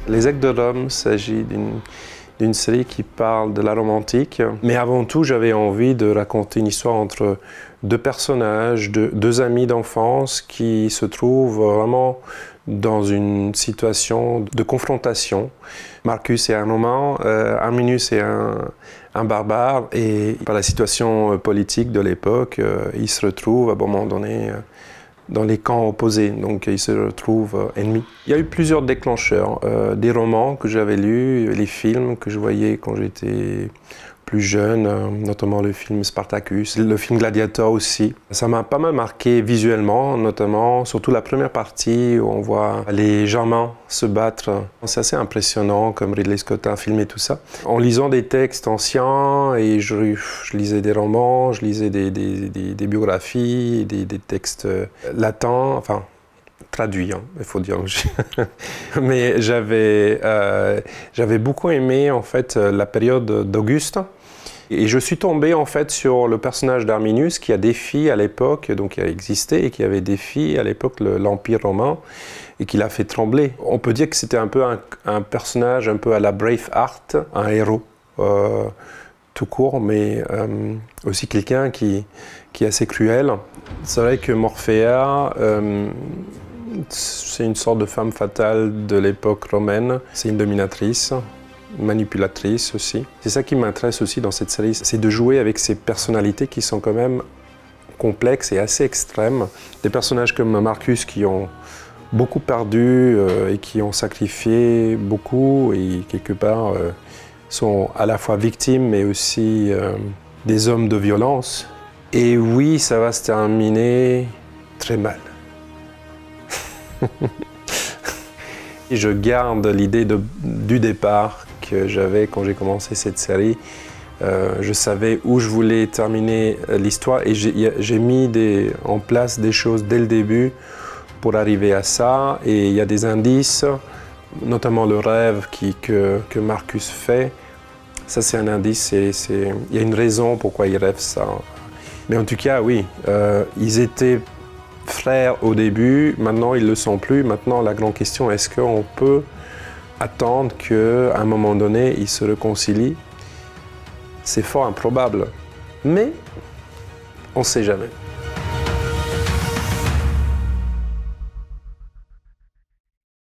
Les Aigues de Rome s'agit d'une série qui parle de la romantique. Mais avant tout, j'avais envie de raconter une histoire entre deux personnages, deux amis d'enfance qui se trouvent vraiment dans une situation de confrontation. Marcus est un Romain, Arminius est un barbare, et par la situation politique de l'époque, ils se retrouvent à un moment donné dans les camps opposés, donc ils se retrouvent ennemis. Il y a eu plusieurs déclencheurs, des romans que j'avais lus, les films que je voyais quand j'étais plus jeune, notamment le film Spartacus, le film Gladiator aussi. Ça m'a pas mal marqué visuellement, notamment, surtout la première partie où on voit les Germains se battre. C'est assez impressionnant comme Ridley Scott a filmé tout ça. En lisant des textes anciens, et je lisais des romans, je lisais des biographies, des textes latins, enfin traduits, hein, il faut dire. Mais j'avais beaucoup aimé en fait la période d'Auguste. Et je suis tombé en fait sur le personnage d'Arminius qui a défié à l'époque, donc qui a existé et qui avait défié à l'époque l'Empire romain et qui l'a fait trembler. On peut dire que c'était un peu un personnage un peu à la Braveheart, un héros tout court, mais aussi quelqu'un qui est assez cruel. C'est vrai que Morphea, c'est une sorte de femme fatale de l'époque romaine. C'est une dominatrice, manipulatrice aussi. C'est ça qui m'intéresse aussi dans cette série, c'est de jouer avec ces personnalités qui sont quand même complexes et assez extrêmes. Des personnages comme Marcus qui ont beaucoup perdu et qui ont sacrifié beaucoup et quelque part sont à la fois victimes mais aussi des hommes de violence. Et oui, ça va se terminer très mal. Et je garde l'idée du départ que j'avais quand j'ai commencé cette série. Je savais où je voulais terminer l'histoire et j'ai mis en place des choses dès le début pour arriver à ça. Et il y a des indices, notamment le rêve que Marcus fait. Ça, c'est un indice, il y a une raison pourquoi il rêve ça. Mais en tout cas, oui, ils étaient frères au début, maintenant ils ne le sont plus. Maintenant, la grande question, est-ce qu'on peut attendre qu'à un moment donné, ils se réconcilient? C'est fort improbable, mais on ne sait jamais.